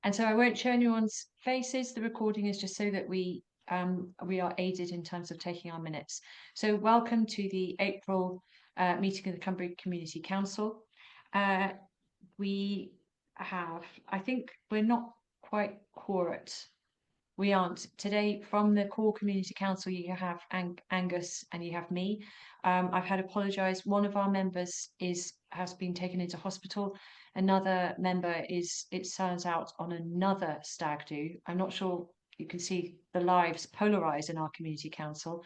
And so I won't show anyone's faces. The recording is just so that we are aided in terms of taking our minutes. So welcome to the April meeting of the Cumbrae Community Council. We have, I think we're not quite quorate. We aren't. Today from the core community council, you have Angus and you have me. I've had apologise. One of our members has been taken into hospital. Another member is, it turns out, on another stag do. I'm not sure you can see the lives polarised in our community council.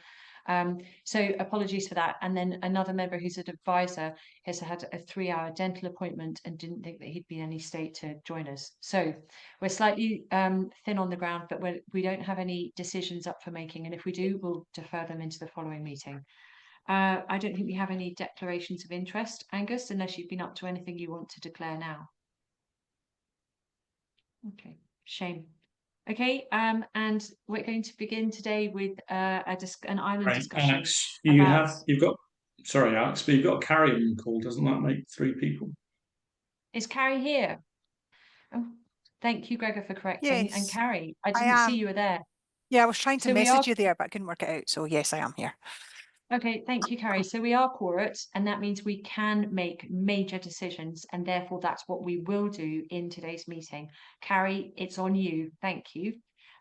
So apologies for that. And then another member who's an advisor has had a 3-hour dental appointment and didn't think that he'd be in any state to join us. So we're slightly thin on the ground, but we don't have any decisions up for making. And if we do, we'll defer them into the following meeting. I don't think we have any declarations of interest, Angus, unless you've been up to anything you want to declare now. Okay, shame. Okay, and we're going to begin today with an island discussion. Alex, you've got Alex, but you've got a Carrie on the call. Doesn't that make 3 people? Is Carrie here? Oh, thank you, Gregor, for correcting. Yes, and Carrie, I didn't see you were there. Yeah, I was trying to message you there, but I couldn't work it out. So yes, I am here. Okay, thank you, Carrie. So we are quorate, and that means we can make major decisions, and therefore that's what we will do in today's meeting. Carrie, it's on you. Thank you.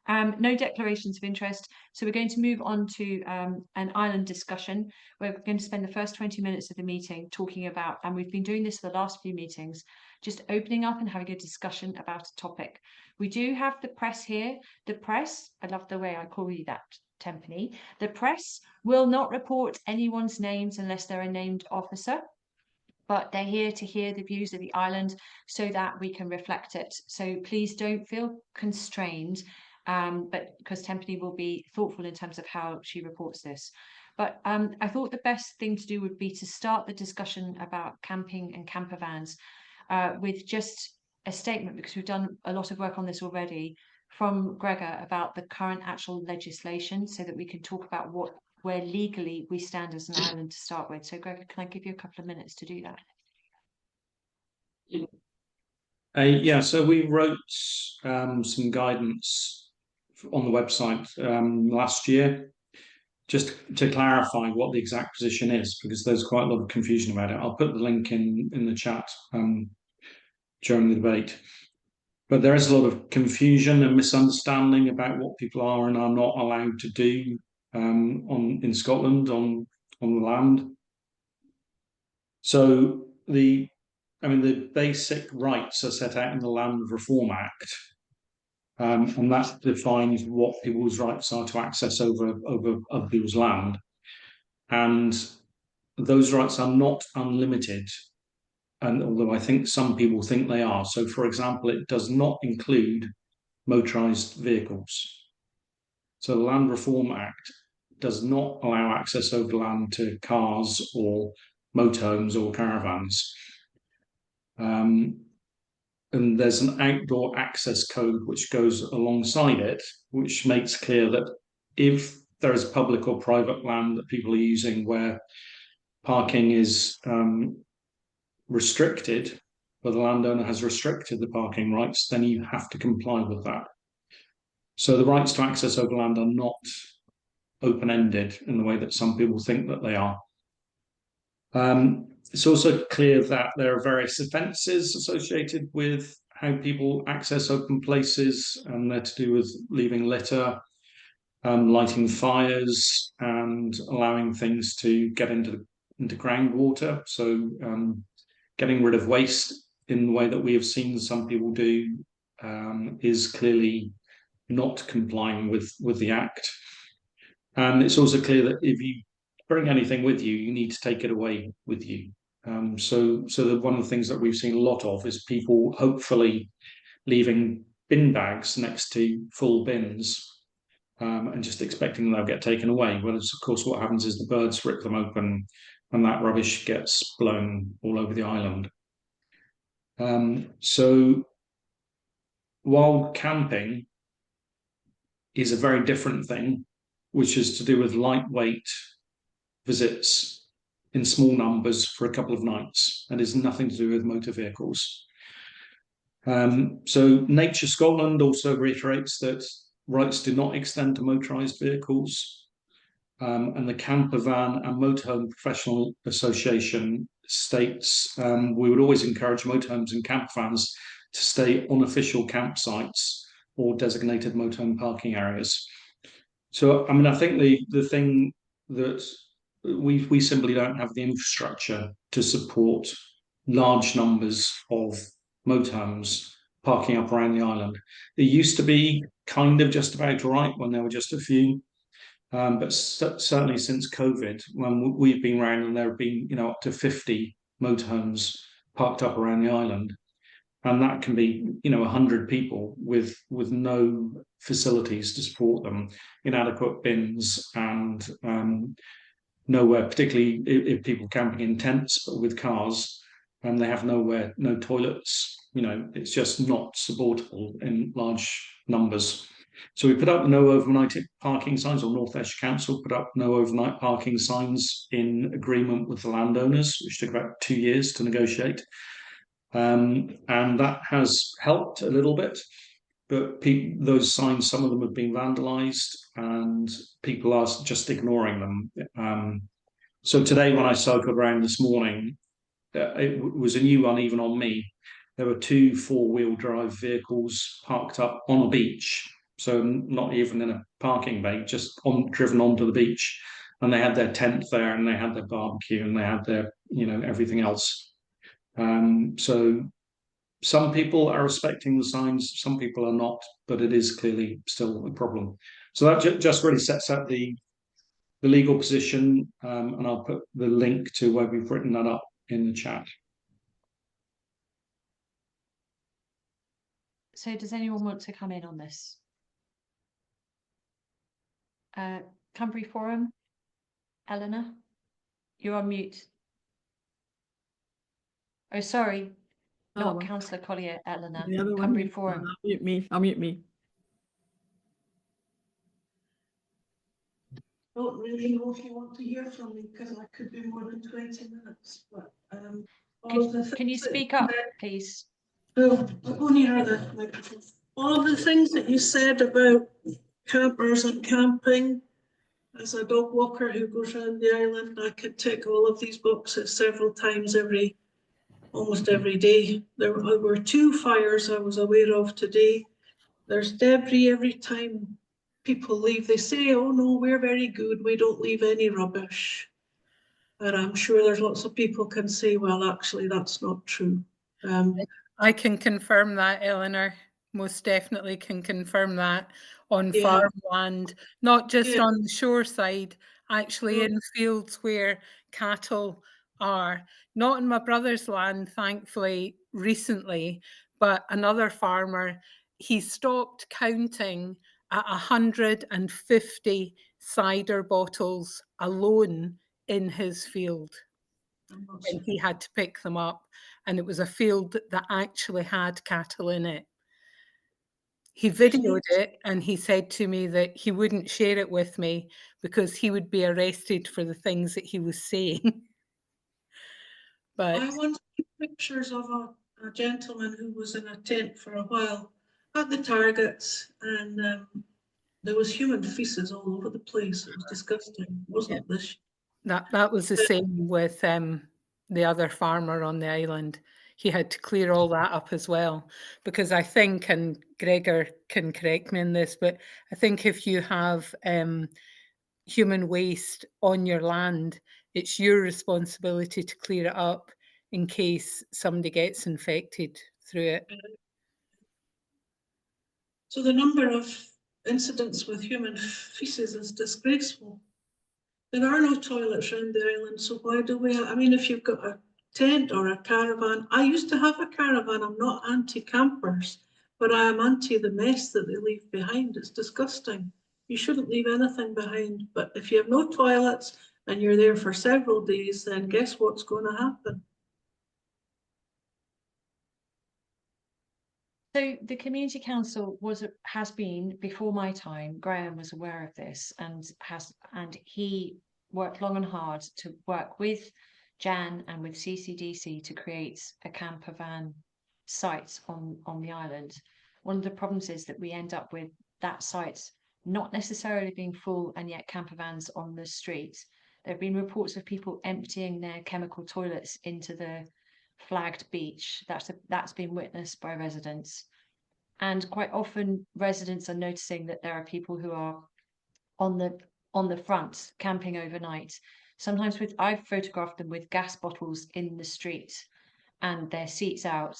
No declarations of interest. So we're going to move on to an island discussion. We're going to spend the first 20 minutes of the meeting talking about, and we've been doing this for the last few meetings, just opening up and having a discussion about a topic. We do have the press here. The press, I love the way I call you that, Tempany. The press will not report anyone's names unless they're a named officer, but they're here to hear the views of the island so that we can reflect it. So please don't feel constrained, but because Tempany will be thoughtful in terms of how she reports this. But I thought the best thing to do would be to start the discussion about camping and camper vans with just a statement, because we've done a lot of work on this already, from Gregor about the current actual legislation, so that we can talk about where legally we stand as an island to start with. So Gregor, can I give you a couple of minutes to do that? Yeah, so we wrote some guidance on the website last year, just to clarify what the exact position is, because there's quite a lot of confusion about it. I'll put the link in the chat during the debate. But there is a lot of confusion and misunderstanding about what people are and are not allowed to do in Scotland on the land. So the basic rights are set out in the Land Reform Act, and that defines what people's rights are to access over other people's land. And those rights are not unlimited, and although I think some people think they are. So, for example, it does not include motorised vehicles. So the Land Reform Act does not allow access over land to cars or motorhomes or caravans. And there's an outdoor access code which goes alongside it, which makes clear that if there is public or private land that people are using where parking is restricted, where the landowner has restricted the parking rights, then you have to comply with that. So the rights to access over land are not open-ended in the way that some people think that they are. It's also clear that there are various offences associated with how people access open places, and they're to do with leaving litter, lighting fires, and allowing things to get into groundwater. So getting rid of waste in the way that we have seen some people do is clearly not complying with the Act. And it's also clear that if you bring anything with you, you need to take it away with you. So one of the things that we've seen a lot of is people hopefully leaving bin bags next to full bins and just expecting they'll get taken away. Whereas, of course, what happens is the birds rip them open and that rubbish gets blown all over the island. So wild camping is a very different thing, which is to do with lightweight visits in small numbers for a couple of nights, and is nothing to do with motor vehicles. So Nature Scotland also reiterates that rights do not extend to motorised vehicles. And the Camper Van and Motorhome Professional Association states we would always encourage motorhomes and camper vans to stay on official campsites or designated motorhome parking areas. So, I mean, I think the thing that we simply don't have the infrastructure to support large numbers of motorhomes parking up around the island. It used to be kind of just about right when there were just a few, but certainly since COVID, when we've been around and there have been, up to 50 motorhomes parked up around the island, and that can be, 100 people with no facilities to support them, inadequate bins, and nowhere, particularly if people camping in tents but with cars, and they have nowhere, no toilets. It's just not supportable in large numbers. So we put up no overnight parking signs, or North Ayrshire Council put up no overnight parking signs in agreement with the landowners, which took about 2 years to negotiate. And that has helped a little bit, but those signs, some of them have been vandalised, and people are just ignoring them. So today, when I cycled around this morning, it was a new one even on me. There were 2 4-wheel drive vehicles parked up on a beach, so not even in a parking bay, just driven onto the beach, and they had their tent there, and they had their barbecue, and they had their everything else. So some people are respecting the signs, some people are not, but it is clearly still a problem. So that just really sets out the legal position, and I'll put the link to where we've written that up in the chat. So does anyone want to come in on this? Cumbrae Forum, Eleanor, you're on mute. Oh, sorry, not Councillor Collier, Eleanor. The other Cumbrae one. Forum. I'll mute me. Don't really know if you want to hear from me, because I could be more than 20 minutes. But can you speak up, please? Oh, I'll go near the microphone. All of the things that you said about campers and camping, as a dog walker who goes around the island, I could tick all of these boxes several times almost every day. There were 2 fires I was aware of today. There's debris every time people leave. They say, oh no, we're very good, we don't leave any rubbish. And I'm sure there's lots of people can say, well, actually, that's not true. I can confirm that, Eleanor. Most definitely can confirm that on Yeah. farmland, not just on the shore side, actually Mm. in fields where cattle are. Not in my brother's land, thankfully, recently, but another farmer, he stopped counting at 150 cider bottles alone in his field. And he had to pick them up, and it was a field that actually had cattle in it. He videoed it, and he said to me that he wouldn't share it with me because he would be arrested for the things that he was saying. But I want pictures of a gentleman who was in a tent for a while at the targets, and there was human feces all over the place. It was disgusting, wasn't this? That was the same with the other farmer on the island. He had to clear all that up as well, because I think, and Gregor can correct me in this, but I think if you have human waste on your land, it's your responsibility to clear it up in case somebody gets infected through it. So the number of incidents with human feces is disgraceful. There are no toilets around the island, so why do we? I mean, if you've got a tent or a caravan, I used to have a caravan. I'm not anti-campers, but I am anti the mess that they leave behind. It's disgusting. You shouldn't leave anything behind. But if you have no toilets and you're there for several days, then guess what's going to happen? So the Community Council has been, before my time, Graham was aware of this, and he worked long and hard to work with Jan and with CCDC to create a camper van sites on the island. One of the problems is that we end up with that site not necessarily being full and yet camper vans on the streets. There have been reports of people emptying their chemical toilets into the flagged beach. That's been witnessed by residents. And quite often residents are noticing that there are people who are on the front camping overnight. Sometimes I've photographed them with gas bottles in the street and their seats out,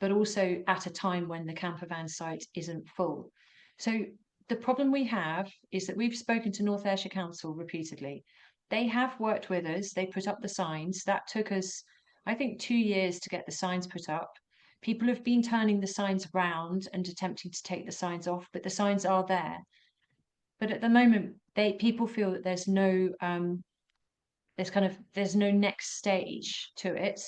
but also at a time when the camper van site isn't full. So the problem we have is that we've spoken to North Ayrshire Council repeatedly. They have worked with us. They put up the signs. That took us, I think, 2 years to get the signs put up. People have been turning the signs round and attempting to take the signs off, but the signs are there. But at the moment, people feel that there's no next stage to it.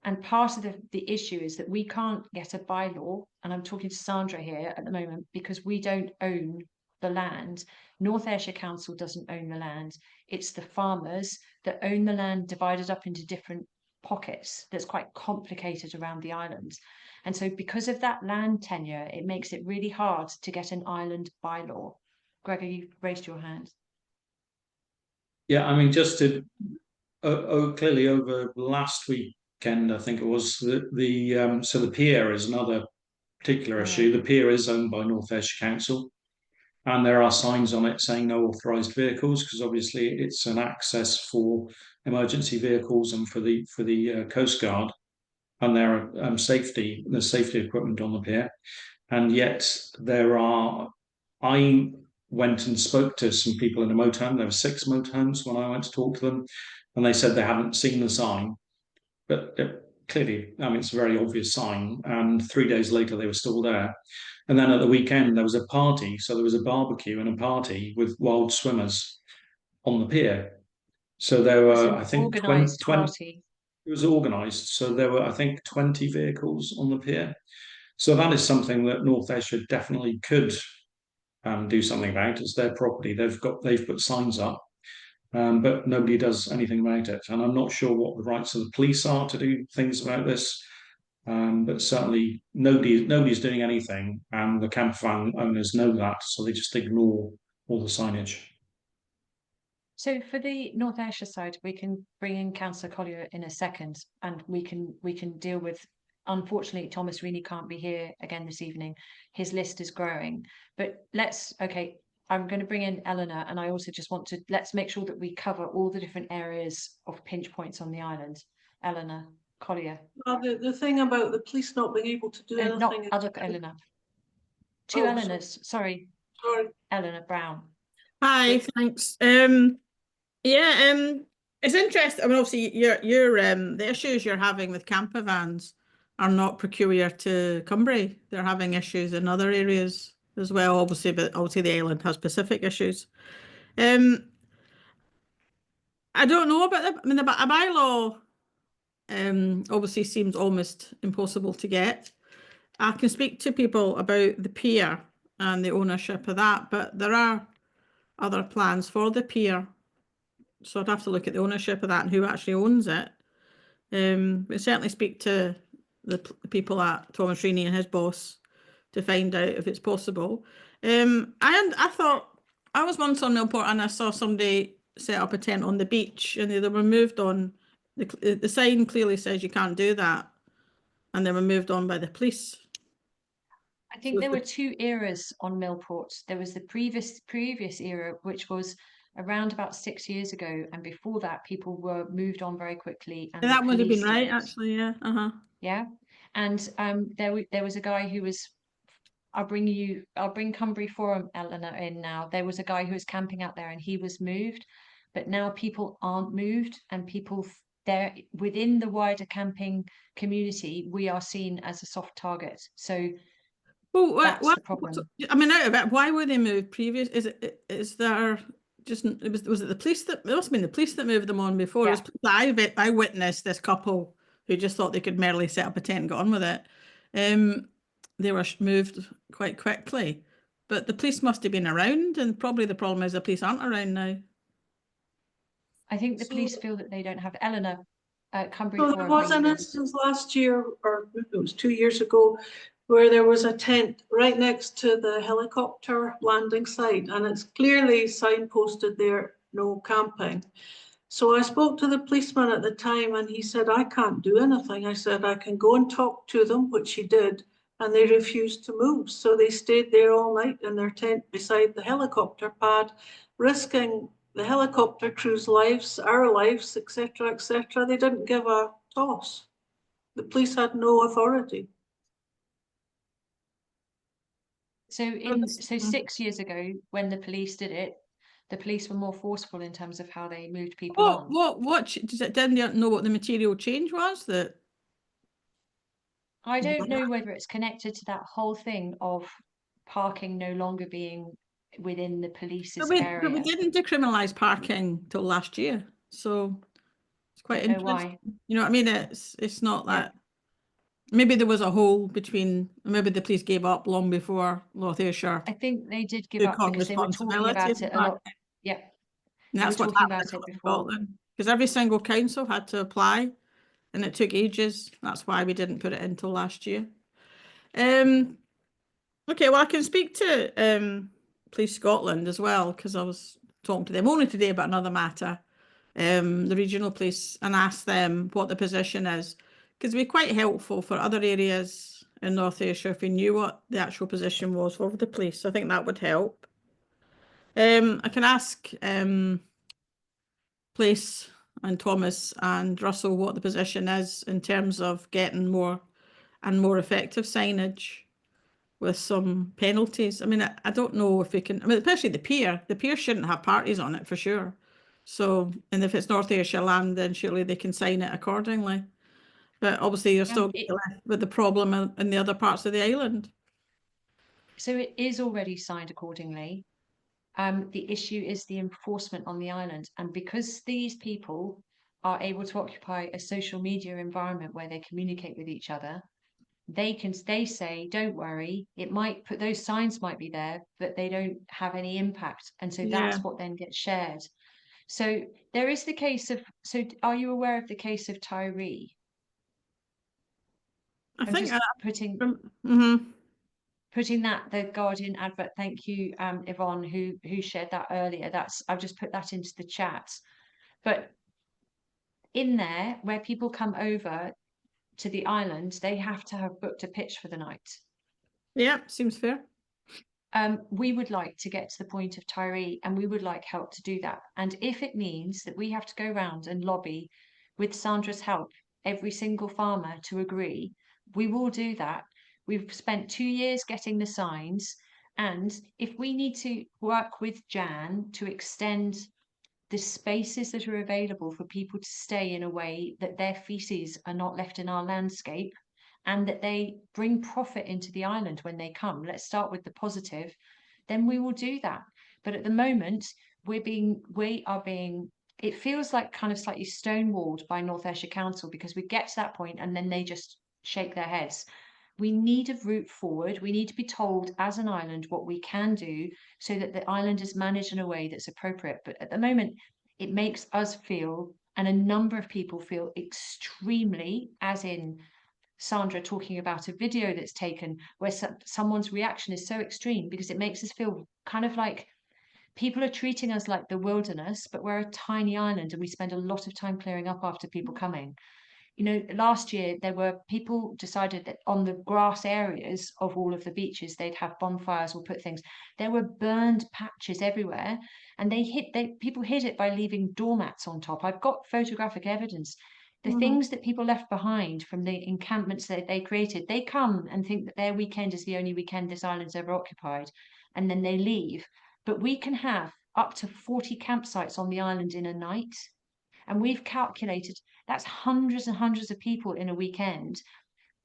And part of the issue is that we can't get a bylaw, and I'm talking to Sandra here at the moment, because we don't own the land. North Ayrshire Council doesn't own the land. It's the farmers that own the land divided up into different pockets that's quite complicated around the island. And so because of that land tenure, it makes it really hard to get an island bylaw. Gregor, you've raised your hand. Yeah, I mean, just to clearly over last weekend, I think it was so the pier is another particular issue. The pier is owned by North Ayrshire Council, and there are signs on it saying no authorised vehicles, because obviously it's an access for emergency vehicles and for the Coast Guard, and there are safety equipment on the pier, and yet I went and spoke to some people in a motorhome. There were 6 motorhomes when I went to talk to them, and they said they hadn't seen the sign. But clearly, I mean, it's a very obvious sign. And 3 days later, they were still there. And then at the weekend, there was a party. So there was a barbecue and a party with wild swimmers on the pier. So there were, I think, 20. It was organised. So there were, I think, 20 vehicles on the pier. So that is something that North Ayrshire definitely could do something about. It's their property. They've put signs up, but nobody does anything about it. And I'm not sure what the rights of the police are to do things about this. But certainly nobody's doing anything, and the camper van owners know that, so they just ignore all the signage. So for the North Ayrshire side, we can bring in Councillor Collier in a second, and we can deal with. Unfortunately, Thomas really can't be here again this evening. His list is growing, but I'm going to bring in Eleanor, and I also just want to let's make sure that we cover all the different areas of pinch points on the island. Eleanor Collier. Well, the thing about the police not being able to do anything. Not other Eleanor. Two Eleanors. Sorry. Eleanor Brown. Hi, thanks. It's interesting. I mean, obviously, the issues you're having with camper vans are not peculiar to Cumbrae. They're having issues in other areas as well, obviously, but obviously the island has specific issues. I don't know about that. I mean, a bylaw obviously seems almost impossible to get. I can speak to people about the pier and the ownership of that, but there are other plans for the pier. So I'd have to look at the ownership of that and who actually owns it. We certainly speak to the people at Thomas Reaney and his boss to find out if it's possible. And I thought, I was once on Millport and I saw somebody set up a tent on the beach, and they were moved on. The sign clearly says you can't do that, and they were moved on by the police. I think there were 2 eras on Millport. There was the previous era, which was around about 6 years ago, and before that, people were moved on very quickly. And that would have been right, actually. Yeah. Yeah, and there was a guy who was. I'll bring Cumbrae Forum, Eleanor, in now. There was a guy who was camping out there, and he was moved, but now people aren't moved, and people there within the wider camping community, we are seen as a soft target. So. Well, that's the problem. I mean, out of it, why were they moved previous? Is there just was it the police that? It must have been the police that moved them on before. Yeah. I witnessed this couple who just thought they could merely set up a tent and get on with it. They were moved quite quickly, but the police must have been around, and probably the problem is the police aren't around now. I think the police feel that they don't have. Eleanor, Cumbrae So there Forum was an Rangers. instance last year, or maybe it was 2 years ago, where there was a tent right next to the helicopter landing site, and it's clearly signposted there, no camping. So I spoke to the policeman at the time, and he said, I can't do anything. I said, I can go and talk to them, which he did, and they refused to move. So they stayed there all night in their tent beside the helicopter pad, risking the helicopter crew's lives, our lives, etc., etc. They didn't give a toss. The police had no authority. So 6 years ago, when the police did it, the police were more forceful in terms of how they moved people on. Didn't you know what the material change was? That I don't know whether it's connected to that whole thing of parking no longer being within the police's area. But we didn't decriminalise parking till last year, so it's quite Don't know interesting. why. You know what I mean? It's not that. Maybe there was a hole between. Maybe the police gave up long before North Ayrshire. I think they did give took up on because they were talking about responsibility it a for lot. Yeah, And they that's were what talking happened about it in before. Scotland, because every single council had to apply, and it took ages. That's why we didn't put it until last year. Okay, well, I can speak to Police Scotland as well, because I was talking to them only today about another matter, the regional police, and asked them what the position is, because it'd be quite helpful for other areas in North Ayrshire if we knew what the actual position was of the police. I think that would help. I can ask Place and Thomas and Russell what the position is in terms of getting more and more effective signage with some penalties. I mean, I don't know if we can, I mean, especially the pier shouldn't have parties on it for sure. So, and if it's North Ayrshire land, then surely they can sign it accordingly. But obviously you're still left with the problem in the other parts of the island. So it is already signed accordingly. The issue is the enforcement on the island. And because these people are able to occupy a social media environment where they communicate with each other, they say, don't worry, those signs might be there, but they don't have any impact. And so that's what then gets shared. So there is the case of, so are you aware of the case of Tyree? I think putting that, the Guardian advert, thank you, Yvonne, who shared that earlier. I've just put that into the chat. But in there, where people come over to the island, they have to have booked a pitch for the night. Yeah, seems fair. We would like to get to the point of Tyree, and we would like help to do that. And if it means that we have to go around and lobby with Sandra's help, every single farmer to agree, we will do that. We've spent 2 years getting the signs, and if we need to work with Jan to extend the spaces that are available for people to stay in a way that their feces are not left in our landscape, and that they bring profit into the island when they come, let's start with the positive, then we will do that. But at the moment, we are being, it feels like kind of slightly stonewalled by North Ayrshire Council, because we get to that point and then they just shake their heads. We need a route forward. We need to be told as an island what we can do so that the island is managed in a way that's appropriate. But at the moment, it makes us feel, and a number of people feel, extremely, as in Sandra talking about a video that's taken where someone's reaction is so extreme, because it makes us feel kind of like people are treating us like the wilderness, but we're a tiny island and we spend a lot of time clearing up after people coming. You know, last year there were people decided that on the grass areas of all of the beaches, they'd have bonfires or put things. There were burned patches everywhere, and people hid it by leaving doormats on top. I've got photographic evidence. The things that people left behind from the encampments that they created, they come and think that their weekend is the only weekend this island's ever occupied, and then they leave. But we can have up to 40 campsites on the island in a night. And we've calculated that's hundreds and hundreds of people in a weekend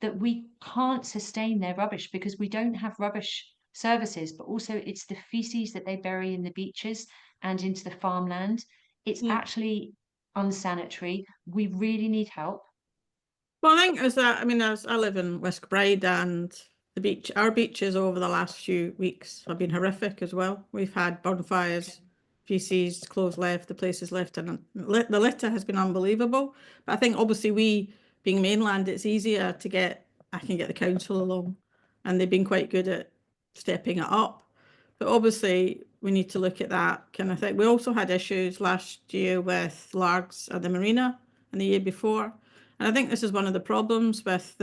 that we can't sustain their rubbish, because we don't have rubbish services, but also it's the feces that they bury in the beaches and into the farmland. It's actually unsanitary. We really need help. Well, I think as I live in West Kilbride, and our beaches over the last few weeks have been horrific as well. We've had bonfires PCs, clothes left, the places left, and the litter has been unbelievable. But I think obviously we, being mainland, it's easier to get, I can get the council along, and they've been quite good at stepping it up. But obviously we need to look at that kind of thing. We also had issues last year with largs at the marina and the year before. And I think this is one of the problems with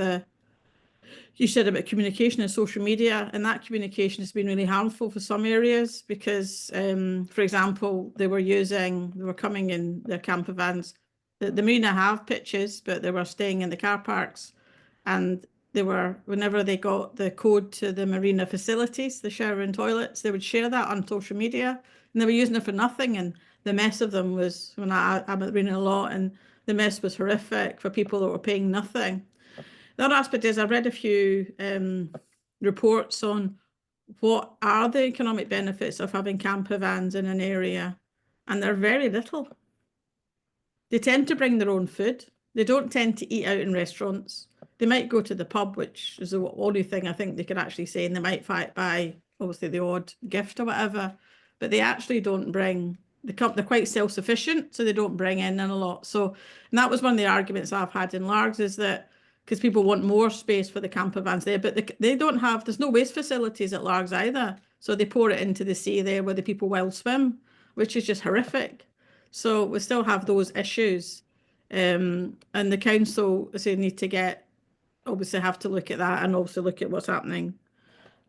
you said about communication and social media, and that communication has been really harmful for some areas because, for example, they were coming in their camper vans. The marina have pitches, but they were staying in the car parks, and whenever they got the code to the marina facilities, the shower and toilets, they would share that on social media, and they were using it for nothing. And the mess of them was, when I'm at the marina a lot, and the mess was horrific for people that were paying nothing. The other aspect is I've read a few reports on what are the economic benefits of having camper vans in an area, and they're very little. They tend to bring their own food. They don't tend to eat out in restaurants. They might go to the pub, which is the only thing I think they could actually say, and they might buy obviously the odd gift or whatever, but they actually don't bring, they're quite self-sufficient, so they don't bring in a lot. So, and that was one of the arguments I've had in Largs, is that because people want more space for the camper vans there, but they don't have, there's no waste facilities at Largs either. So they pour it into the sea there where the people wild swim, which is just horrific. So we still have those issues. And the council, they need to obviously have to look at that, and also look at what's happening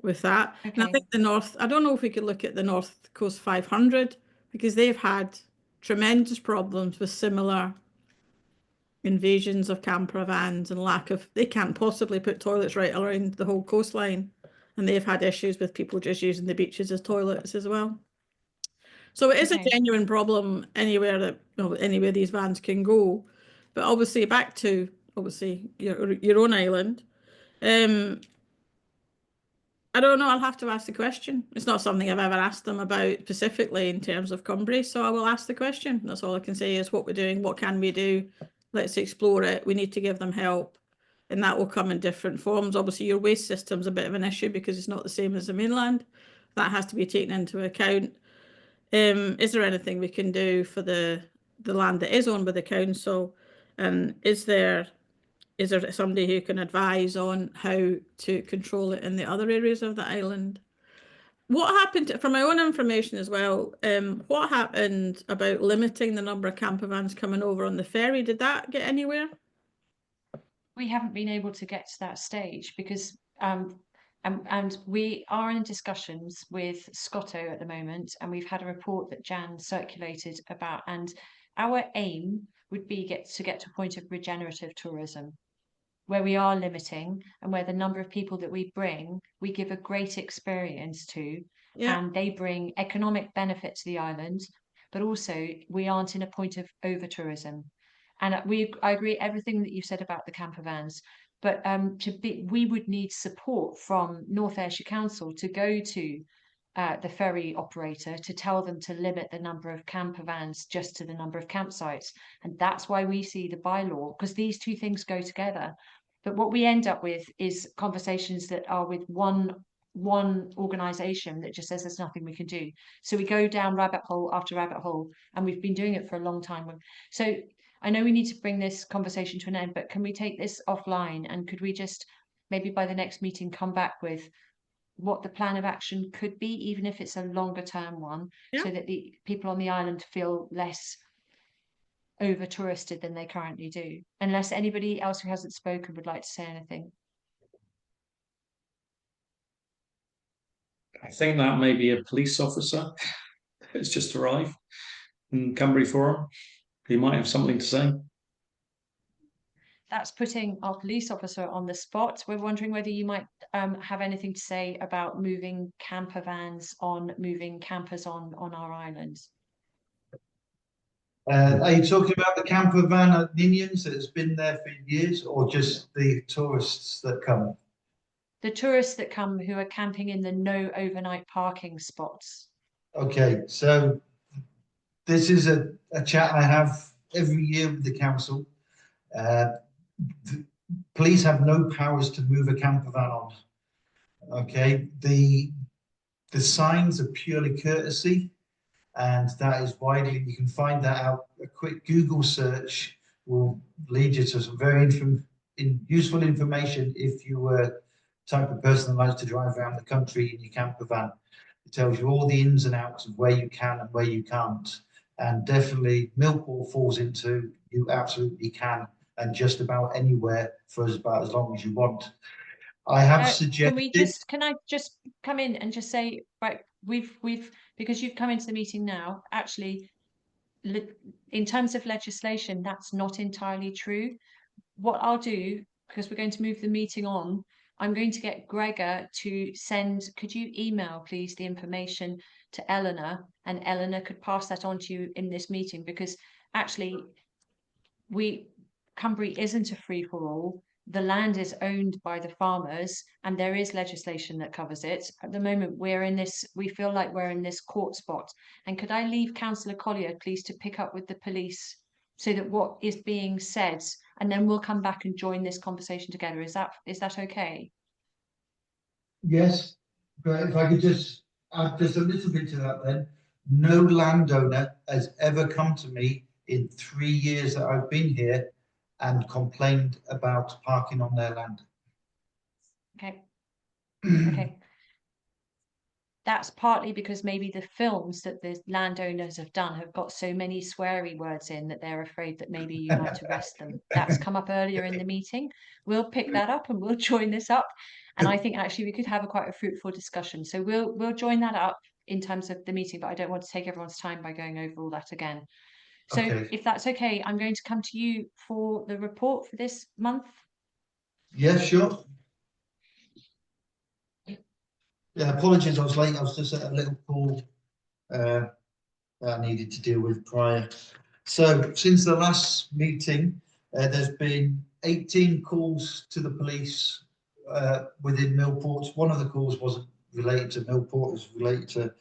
with that. Okay. And I think the North, I don't know if we could look at the North Coast 500, because they've had tremendous problems with similar invasions of camper vans and they can't possibly put toilets right around the whole coastline, and they've had issues with people just using the beaches as toilets as well. So it is a genuine problem anywhere these vans can go. But obviously back to your own island, I don't know, I'll have to ask the question. It's not something I've ever asked them about specifically in terms of Cumbrae, so I will ask the question. That's all I can say is what we're doing, what can we do? Let's explore it. We need to give them help, and that will come in different forms. Obviously, your waste system's a bit of an issue because it's not the same as the mainland. That has to be taken into account. Is there anything we can do for the land that is owned by the council? And is there somebody who can advise on how to control it in the other areas of the island? What happened, for my own information as well, what happened about limiting the number of camper vans coming over on the ferry? Did that get anywhere? We haven't been able to get to that stage because, and we are in discussions with Scotto at the moment, and we've had a report that Jan circulated about, and our aim would be to get to a point of regenerative tourism, where we are limiting, and where the number of people that we bring, we give a great experience to, and they bring economic benefit to the island, but also we aren't in a point of over tourism. And I agree everything that you said about the camper vans, but we would need support from North Ayrshire Council to go to the ferry operator to tell them to limit the number of camper vans just to the number of campsites. And that's why we see the bylaw, because these two things go together. But what we end up with is conversations that are with one organisation that just says there's nothing we can do. So we go down rabbit hole after rabbit hole, and we've been doing it for a long time. So I know we need to bring this conversation to an end, but can we take this offline, and could we just maybe by the next meeting come back with what the plan of action could be, even if it's a longer term one, so that the people on the island feel less over touristed than they currently do? Unless anybody else who hasn't spoken would like to say anything. I think that may be a police officer who's just arrived in Cumbrae Forum. He might have something to say. That's putting our police officer on the spot. We're wondering whether you might have anything to say about moving camper vans on, moving campers on our islands. Are you talking about the camper van at Ninians that has been there for years, or just the tourists that come? The tourists that come who are camping in the no overnight parking spots. Okay, so this is a chat I have every year with the council. Police have no powers to move a camper van on. Okay, the signs are purely courtesy, and that is widely, you can find that out. A quick Google search will lead you to some very useful information if you were the type of person that likes to drive around the country in your camper van. It tells you all the ins and outs of where you can and where you can't. And definitely Millport falls into you absolutely can, and just about anywhere for about as long as you want. I have suggested. Can I just come in and just say, right, we've because you've come into the meeting now, actually, in terms of legislation, that's not entirely true. What I'll do, because we're going to move the meeting on, I'm going to get Gregor to send, could you email please the information to Eleanor, and Eleanor could pass that on to you in this meeting, because actually Cumbrae isn't a free for all. The land is owned by the farmers, and there is legislation that covers it. At the moment, we feel like we're in this court spot. And could I leave Councillor Collier, please, to pick up with the police so that what is being said, and then we'll come back and join this conversation together. Is that okay? Yes, but if I could just add just a little bit to that then. No landowner has ever come to me in 3 years that I've been here and complained about parking on their land. Okay. Okay. That's partly because maybe the films that the landowners have done have got so many sweary words in that they're afraid that maybe you might arrest them. That's come up earlier in the meeting. We'll pick that up and we'll join this up. And I think actually we could have quite a fruitful discussion. So we'll join that up in terms of the meeting, but I don't want to take everyone's time by going over all that again. So Okay. if that's okay, I'm going to come to you for the report for this month. Yeah, sure. Yeah, apologies, I was late. I was just at a little call that I needed to deal with prior. So since the last meeting, there's been 18 calls to the police within Millport. One of the calls wasn't related to Millport, it was related to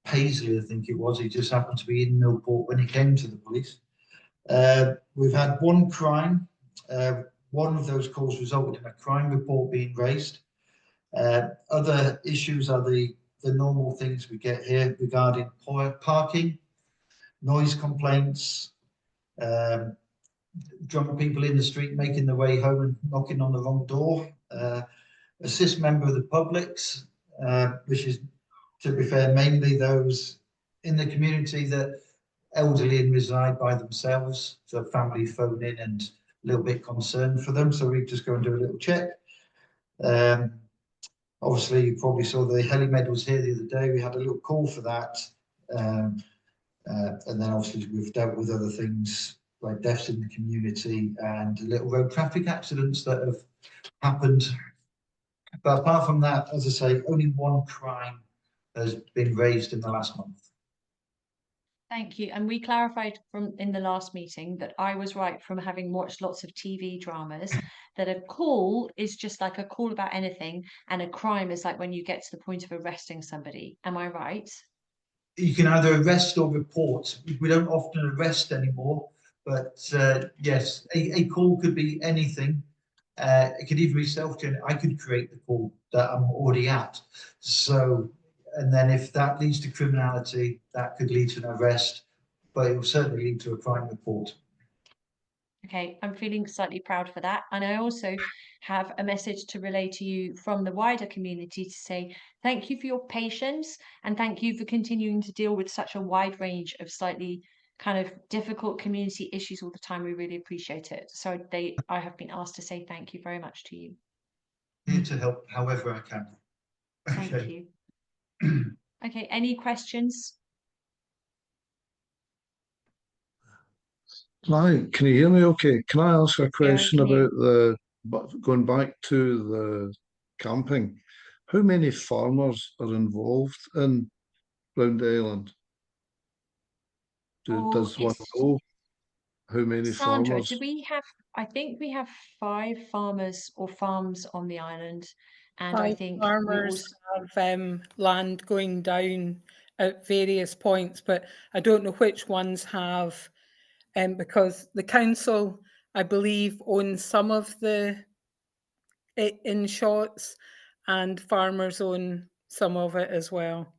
Paisley, I think it was. He just happened to be in Millport when he came to the police. We've had one crime. One of those calls resulted in a crime report being raised. Other issues are the normal things we get here regarding parking, noise complaints, drunk people in the street making their way home and knocking on the wrong door, assist member of the publics, which is, to be fair, mainly those in the community that elderly and reside by themselves, so family phone in and a little bit concerned for them, so we just go and do a little check. Obviously, you probably saw the HeliMed was here the other day. We had a little call for that. And then obviously we've dealt with other things like deaths in the community and little road traffic accidents that have happened. But apart from that, as I say, only one crime has been raised in the last month. Thank you. And we clarified in the last meeting that I was right from having watched lots of TV dramas, that a call is just like a call about anything, and a crime is like when you get to the point of arresting somebody. Am I right? You can either arrest or report. We don't often arrest anymore, but yes, a call could be anything. It could even be self-generated. I could create the call that I'm already at. So, and then if that leads to criminality, that could lead to an arrest, but it will certainly lead to a crime report. Okay, I'm feeling slightly proud for that. And I also have a message to relay to you from the wider community to say thank you for your patience, and thank you for continuing to deal with such a wide range of slightly kind of difficult community issues all the time. We really appreciate it. So I have been asked to say thank you very much to you. Here to help however I can. Thank Okay. you. Okay, any questions? Hi, can you hear me okay? Can I ask a question can you- about going back to the camping? How many farmers are involved in Round Island? Does one know how many Sandra, farmers? do we have, I think we have 5 farmers or farms on the island. And I 5 think farmers have land going down at various points, but I don't know which ones have, because the council, I believe, owns some of the in shots, and farmers own some of it as well.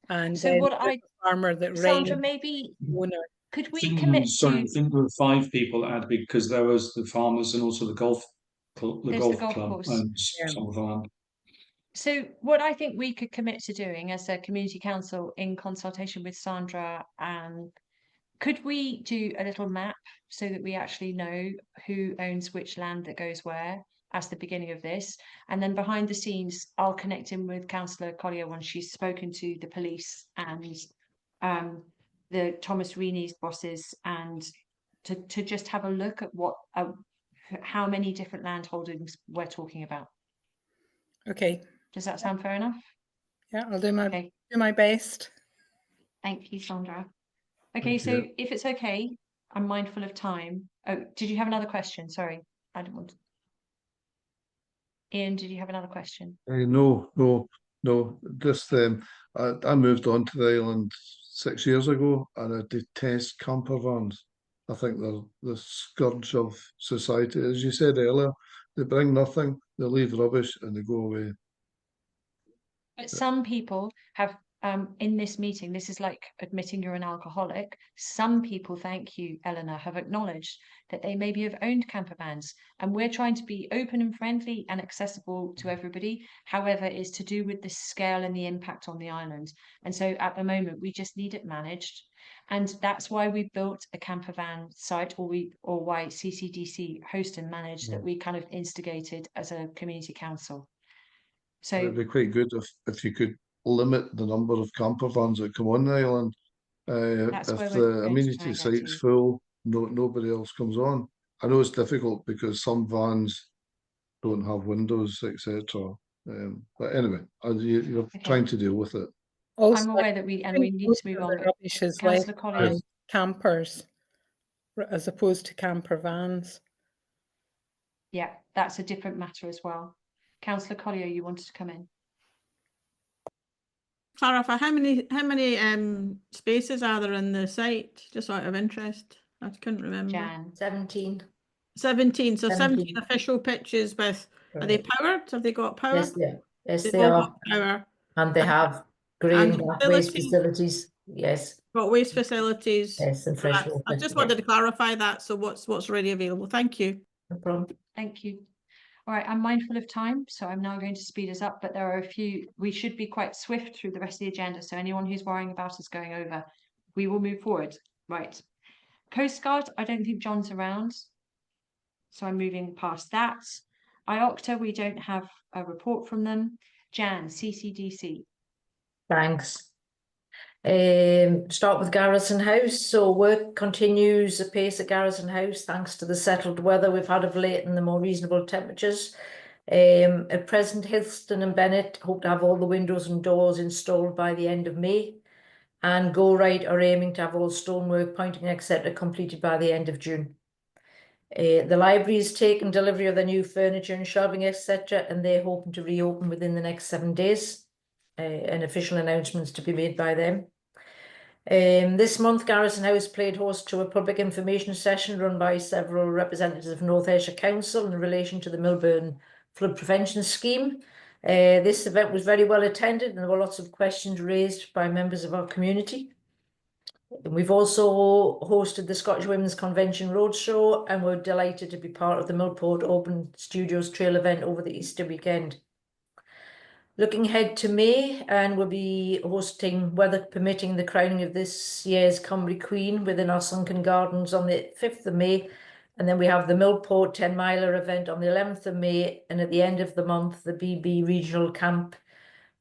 And So then what there's a farmer that Sandra, rains maybe the owner. could we commit Sorry, I to, think there were 5 people that had, because there was the farmers and also the golf club. The There's golf the golf club course. owns Yeah. some of the land. so what I think we could commit to doing as a community council in consultation with Sandra, and could we do a little map so that we actually know who owns which land that goes where as the beginning of this? And then behind the scenes, I'll connect in with Councillor Collier once she's spoken to the police and the Thomas Reeney's bosses, and to just have a look at what how many different land holdings we're talking about. Okay. Does that sound fair enough? Yeah, I'll do my Okay. do my best. Thank you, Sandra. Okay, Thank so you. if it's okay, I'm mindful of time. Oh, did you have another question? Sorry, I didn't want to. Ian, did you have another question? No, no. Just I moved on to the island 6 years ago, and I detest camper vans. I think they're the scourge of society, as you said earlier. They bring nothing, they leave rubbish, and they go away. But some people have, in this meeting, this is like admitting you're an alcoholic. Some people, thank you, Eleanor, have acknowledged that they maybe have owned camper vans, and we're trying to be open and friendly and accessible to everybody. However, it's to do with the scale and the impact on the island. And so at the moment, we just need it managed. And that's why we built a camper van site, or why CCDC host and manage, that we kind of instigated as a community council. So It'd be quite good if you could limit the number of camper vans that come on the island. That's If where we're the going to try amenity and get site's to. full, nobody else comes on. I know it's difficult because some vans don't have windows, etc. But anyway, you're Okay. trying to deal with it. Also, I'm aware that we need most to move of on, the but rubbish is Councillor left Collier, by campers as opposed to camper vans. yeah, that's a different matter as well. Councillor Collier, you wanted to come in. Clarify, how many spaces are there in the site, just out of interest? I couldn't remember. Jan. 17. 17, so 17 17. official pitches with, are they powered? Have they got power? Yes, yeah. Yes, They've they all are. got power. And they have green waste facilities. Yes. Got waste facilities. Yes, and So fresh that's- water. I just wanted to clarify that, so what's already available. Thank you. No problem. Thank you. All right, I'm mindful of time, so I'm now going to speed us up, but there are a few, we should be quite swift through the rest of the agenda, so anyone who's worrying about us going over, we will move forward. Right. Coast Guard, I don't think John's around, so I'm moving past that. IOCTA, we don't have a report from them. Jan, CCDC. Thanks. Start with Garrison House. So work continues apace at Garrison House thanks to the settled weather we've had of late and the more reasonable temperatures. At present, Hilston and Bennett hope to have all the windows and doors installed by the end of May, and Go Right are aiming to have all stonework, pointing, etc. completed by the end of June. The library has taken delivery of their new furniture and shelving, etc., and they're hoping to reopen within the next 7 days. An official announcements to be made by them. This month, Garrison House played host to a public information session run by several representatives of North Ayrshire Council in relation to the Milburn Flood Prevention Scheme. This event was very well attended and there were lots of questions raised by members of our community. And we've also hosted the Scottish Women's Convention Roadshow, and we're delighted to be part of the Millport Open Studios Trail event over the Easter weekend. Looking ahead to May, and we'll be hosting, weather permitting, the crowning of this year's Cumbrae Queen within our sunken gardens on the 5th of May. And then we have the Millport 10-miler event on the 11th of May. And at the end of the month, the BB Regional Camp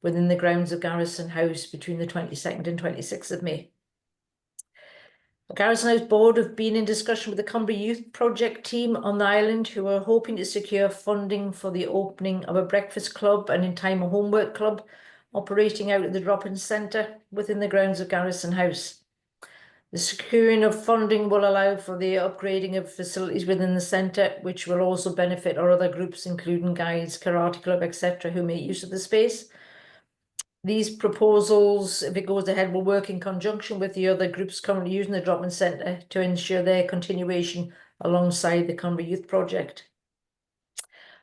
within the grounds of Garrison House between the 22nd and 26th of May. The Garrison House Board have been in discussion with the Cumbrae Youth Project team on the island, who are hoping to secure funding for the opening of a breakfast club and in time a homework club operating out at the drop-in centre within the grounds of Garrison House. The securing of funding will allow for the upgrading of facilities within the centre, which will also benefit our other groups, including guides, karate club, etc., who make use of the space. These proposals, if it goes ahead, will work in conjunction with the other groups currently using the drop-in centre to ensure their continuation alongside the Cumbrae Youth Project.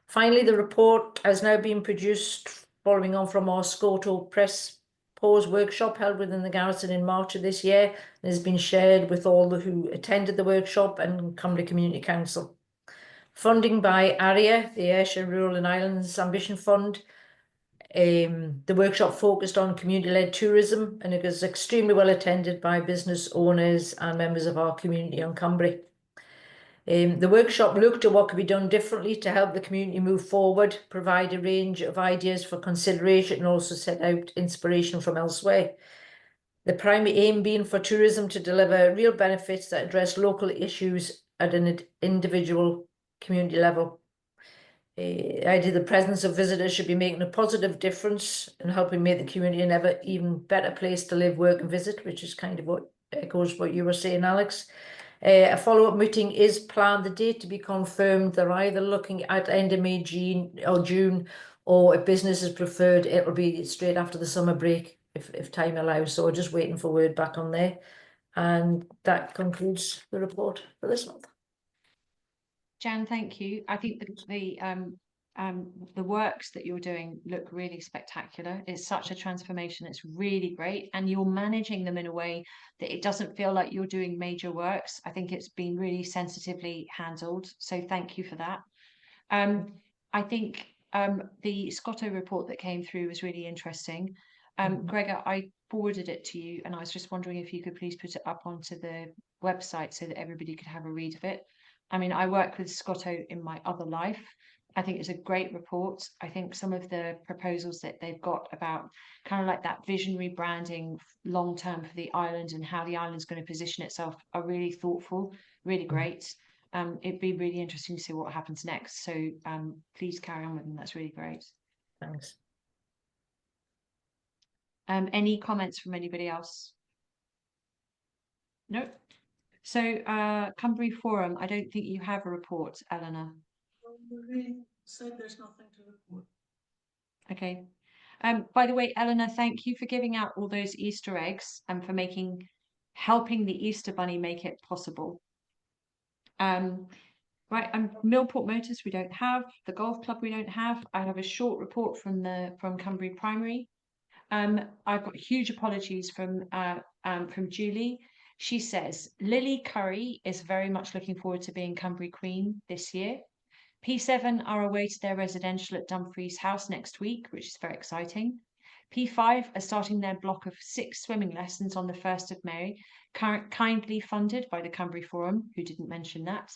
Finally, the report has now been produced following on from our SCOTO press pause workshop held within the garrison in March of this year and has been shared with all who attended the workshop and Cumbrae Community Council. Funding by ARIA, the Ayrshire Rural and Islands Ambition Fund. The workshop focused on community-led tourism and it was extremely well attended by business owners and members of our community on Cumbrae. The workshop looked at what could be done differently to help the community move forward, provide a range of ideas for consideration and also set out inspiration from elsewhere. The primary aim being for tourism to deliver real benefits that address local issues at an individual community level. The idea the presence of visitors should be making a positive difference and helping make the community an ever even better place to live, work and visit, which is kind of what echoes what you were saying, Alex. A follow-up meeting is planned, the date to be confirmed. They're either looking at end of May, June, or if business is preferred, it'll be straight after the summer break, if time allows. So we're just waiting for word back on there. And that concludes the report for this month. Jan, thank you. I think the works that you're doing look really spectacular. It's such a transformation. It's really great. And you're managing them in a way that it doesn't feel like you're doing major works. I think it's been really sensitively handled. So thank you for that. I think the Scotto report that came through was really interesting. Gregor, I forwarded it to you and I was just wondering if you could please put it up onto the website so that everybody could have a read of it. I mean, I work with Scotto in my other life. I think it's a great report. I think some of the proposals that they've got about kind of like that visionary branding long term for the island and how the island's going to position itself are really thoughtful, really great. It'd be really interesting to see what happens next. So please carry on with them. That's really great. Thanks. Any comments from anybody else? No. So Cumbrae Forum, I don't think you have a report, Eleanor. Marie said there's nothing to report. Okay. By the way, Eleanor, thank you for giving out all those Easter eggs and for helping the Easter Bunny make it possible. Right, Millport Motors we don't have, the golf club we don't have. I have a short report from Cumbrae Primary. I've got huge apologies from Julie. She says Lily Curry is very much looking forward to being Cumbrae Queen this year. P7 are away to their residential at Dumfries House next week, which is very exciting. P5 are starting their block of 6 swimming lessons on the 1st of May, kindly funded by the Cumbrae Forum, who didn't mention that.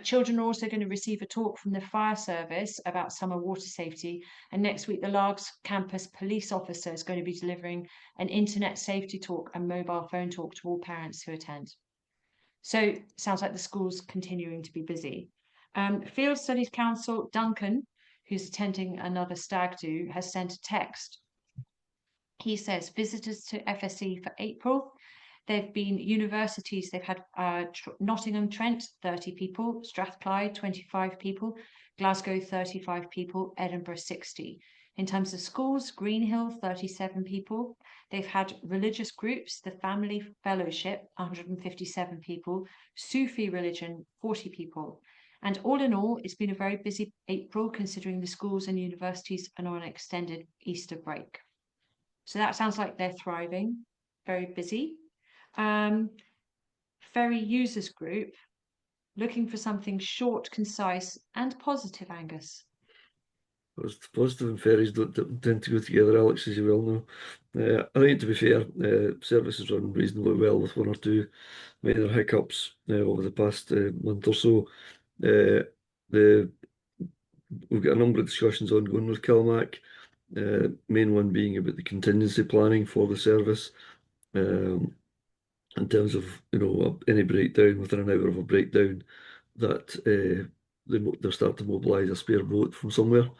Children are also going to receive a talk from the fire service about summer water safety. And next week, the Largs campus police officer is going to be delivering an internet safety talk and mobile phone talk to all parents who attend. So sounds like the school's continuing to be busy. Field Studies Council, Duncan, who's attending another stag do, has sent a text. He says visitors to FSE for April. They've been universities, they've had Nottingham Trent, 30 people, Strathclyde, 25 people, Glasgow, 35 people, Edinburgh, 60. In terms of schools, Greenhill, 37 people. They've had religious groups, the Family Fellowship, 157 people, Sufi religion, 40 people. And all in all, it's been a very busy April considering the schools and universities are on an extended Easter break. So that sounds like they're thriving, very busy. Ferry users group, looking for something short, concise and positive, Angus. Positive and ferries don't tend to go together, Alex, as you well know. I think, to be fair, services run reasonably well with one or two minor hiccups over the past month or so. We've got a number of discussions ongoing with Kilmac, main one being about the contingency planning for the service. In terms of, any breakdown, within an hour of a breakdown, that they're starting to mobilise a spare boat from somewhere,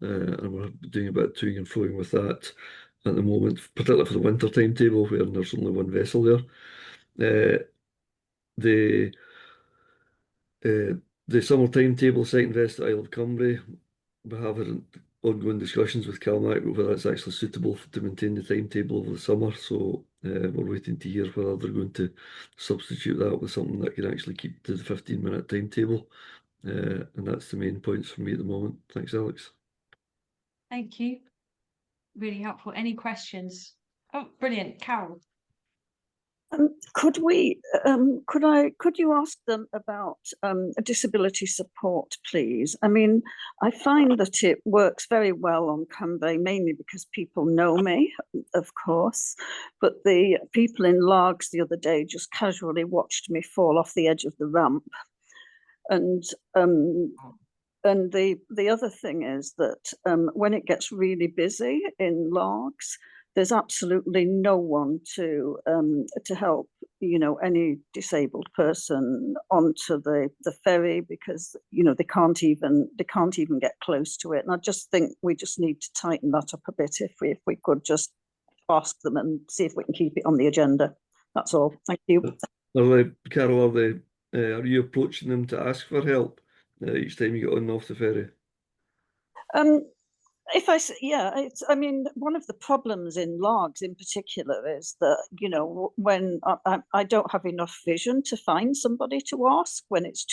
and we're doing a bit of toing and froing with that at the moment, particularly for the winter timetable where there's only one vessel there. The summer timetable site invest at Isle of Cumbrae, we have ongoing discussions with Kilmac whether it's actually suitable to maintain the timetable over the summer, so we're waiting to hear whether they're going to substitute that with something that can actually keep to the 15-minute timetable, and that's the main points for me at the moment. Thanks, Alex. Thank you. Really helpful. Any questions Oh, brilliant. Carol. Could you ask them about disability support, please? I mean, I find that it works very well on Cumbrae, mainly because people know me, of course, but the people in Largs the other day just casually watched me fall off the edge of the ramp. And the other thing is that when it gets really busy in Largs, there's absolutely no one to help, you know, any disabled person onto the ferry, because, you know, they can't even get close to it. And I just think we just need to tighten that up a bit if we could just ask them and see if we can keep it on the agenda. That's all. Thank you. Carol, are you approaching them to ask for help each time you get on and off the ferry? I mean, one of the problems in Largs in particular is that, you know, when I don't have enough vision to find somebody to ask when it's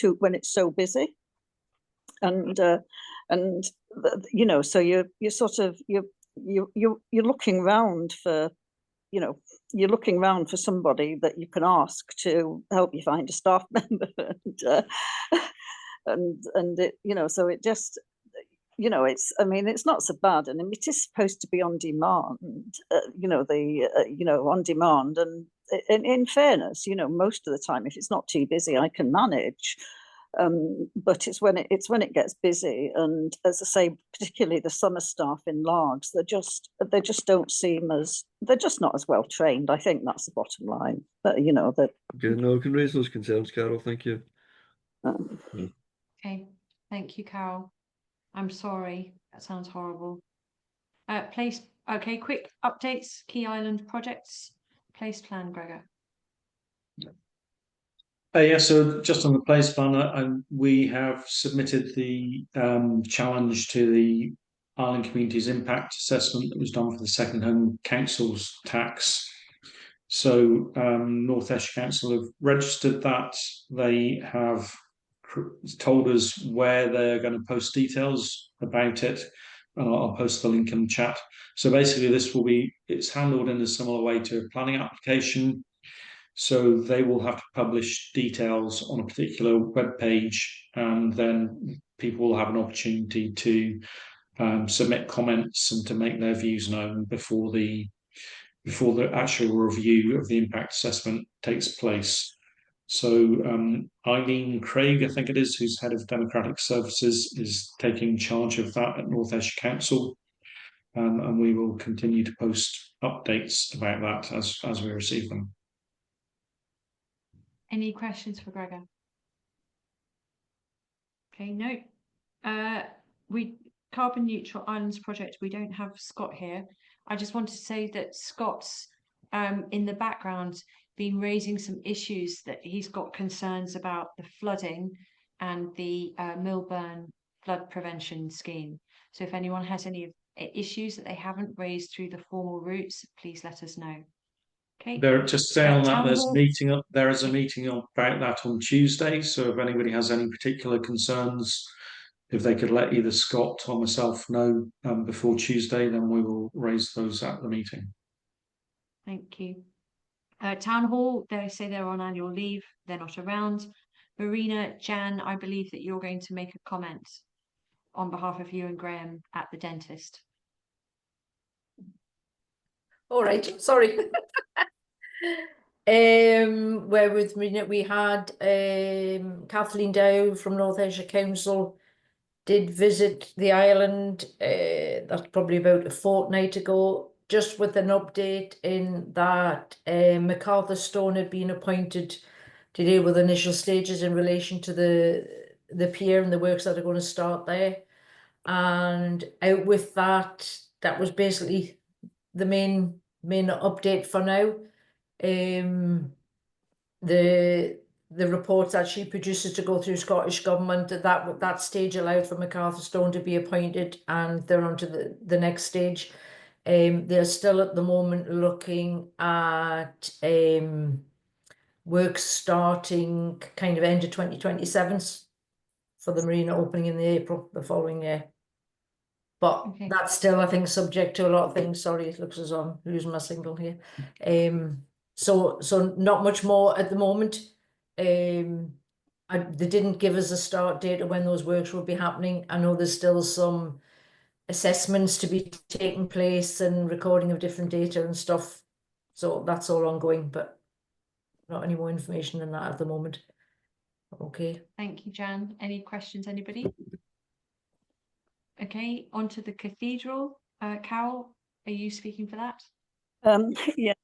so busy, and you know, so you're looking around for, you know, you're looking around for somebody that you can ask to help you find a staff member, and it, you know, so it just, you know, I mean, it's not so bad, and it is supposed to be on demand, you know, on demand. And in fairness, you know, most of the time, if it's not too busy, I can manage. But it's when it gets busy, and as I say, particularly the summer staff in Largs, they just don't seem as, they're just not as well trained. I think that's the bottom line. But you know that. Okay, no, I can raise those concerns, Carol. Thank you. Okay, thank you, Carol. I'm sorry, that sounds horrible. Okay, quick updates, Key Island projects, place plan, Gregor. Yeah, so just on the place plan, we have submitted the challenge to the Island Communities Impact Assessment that was done for the Second Home Council's tax. So North Ayrshire Council have registered that. They have told us where they're going to post details about it, and I'll post the link in the chat. So basically it's handled in a similar way to a planning application. So they will have to publish details on a particular web page, and then people will have an opportunity to submit comments and to make their views known before the actual review of the impact assessment takes place. So Eileen Craig, I think it is, who's head of Democratic Services, is taking charge of that at North Ayrshire Council, and we will continue to post updates about that as we receive them. Any questions for Gregor? Okay, no. Carbon Neutral Islands project, we don't have Scott here. I just want to say that Scott's in the background been raising some issues, that he's got concerns about the flooding and the Millburn flood prevention scheme. So if anyone has any issues that they haven't raised through the formal routes, please let us know. Okay. Just say on that, there is a meeting about that on Tuesday. So if anybody has any particular concerns, if they could let either Scott or myself know before Tuesday, then we will raise those at the meeting. Thank you. Town Hall, they say they're on annual leave. They're not around. Marina, Jan, I believe that you're going to make a comment on behalf of you and Graham at the dentist. All right, sorry. Where with Marina, we had Kathleen Dow from North Ayrshire Council did visit the island. That's probably about a fortnight ago, just with an update in that MacArthur Stone had been appointed to deal with initial stages in relation to the pier and the works that are going to start there. And out with that, that was basically the main update for now. The reports that she produces to go through Scottish Government, that stage allowed for MacArthur Stone to be appointed, and they're on to the next stage. They're still at the moment looking at work starting kind of end of 2027 for the marina opening in the April the following year. But Okay. that's still, I think, subject to a lot of things. Sorry, it looks as though I'm losing my signal here. So not much more at the moment. They didn't give us a start date of when those works will be happening. I know there's still some assessments to be taking place and recording of different data and stuff. So that's all ongoing, but not any more information than that at the moment. Okay. Thank you, Jan. Any questions, anybody? Okay, on to the cathedral. Carol, are you speaking for that? Yeah,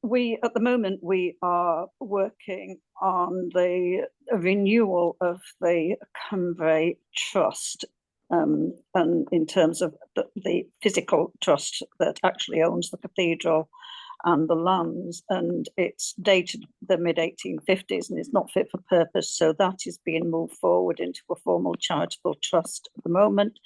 we at the moment we are working on the renewal of the Cumbrae Trust, and in terms of the physical trust that actually owns the cathedral and the lands, and it's dated the mid-1850s and it's not fit for purpose, so that is being moved forward into a formal charitable trust at the moment.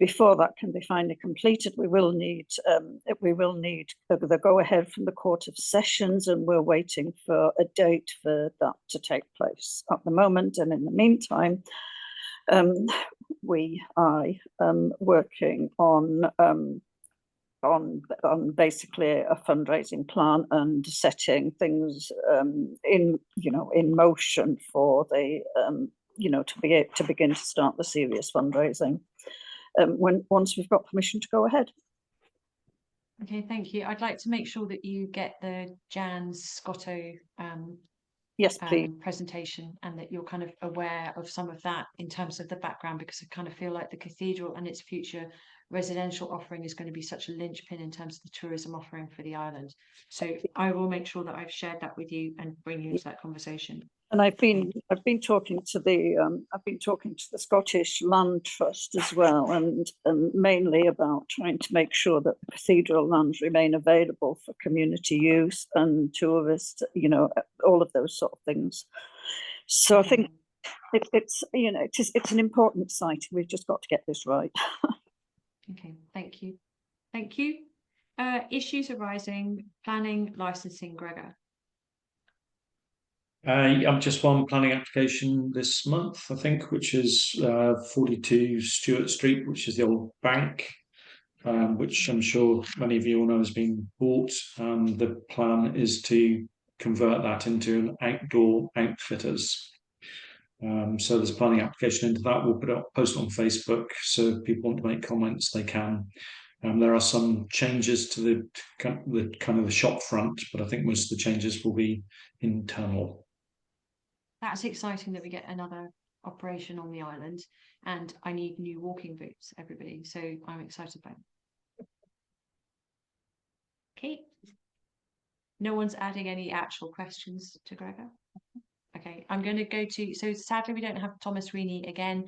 Before that can be finally completed, we will need the go-ahead from the Court of Sessions, and we're waiting for a date for that to take place at the moment. And in the meantime, we are working on basically a fundraising plan and setting things in motion for the to begin to start the serious fundraising once we've got permission to go ahead. Okay, thank you. I'd like to make sure that you get the Jan Scotto yes, please. Presentation, and that you're kind of aware of some of that in terms of the background, because I kind of feel like the cathedral and its future residential offering is going to be such a linchpin in terms of the tourism offering for the island. So I will make sure that I've shared that with you and bring you into that conversation. And I've been talking to the Scottish Land Trust as well, and mainly about trying to make sure that the cathedral lands remain available for community use and tourists, all of those sort of things. So I think it's an important site. We've just got to get this right. Okay, thank you. Thank you. Issues arising, planning, licensing, Gregor. I've just one planning application this month, I think, which is 42 Stewart Street, which is the old bank, which I'm sure many of you all know has been bought. The plan is to convert that into an outdoor outfitters. So there's a planning application into that. We'll post it on Facebook, so if people want to make comments, they can. There are some changes to the kind of the shop front, but I think most of the changes will be internal. That's exciting that we get another operation on the island, and I need new walking boots, everybody. So I'm excited about it. Okay. No one's adding any actual questions to Gregor. Okay, I'm going to go to, so sadly we don't have Thomas Reaney again.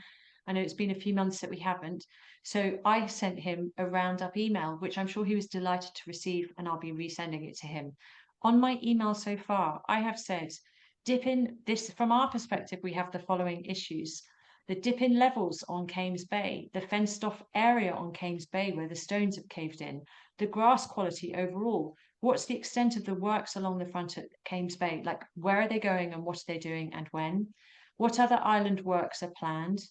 I know it's been a few months that we haven't. So I sent him a roundup email, which I'm sure he was delighted to receive, and I'll be resending it to him. On my email so far, I have said, dip in this, from our perspective, we have the following issues. The dip in levels on Kames Bay, the fenced off area on Kames Bay where the stones have caved in, the grass quality overall. What's the extent of the works along the front at Kames Bay? Like, where are they going and what are they doing and when? What other island works are planned?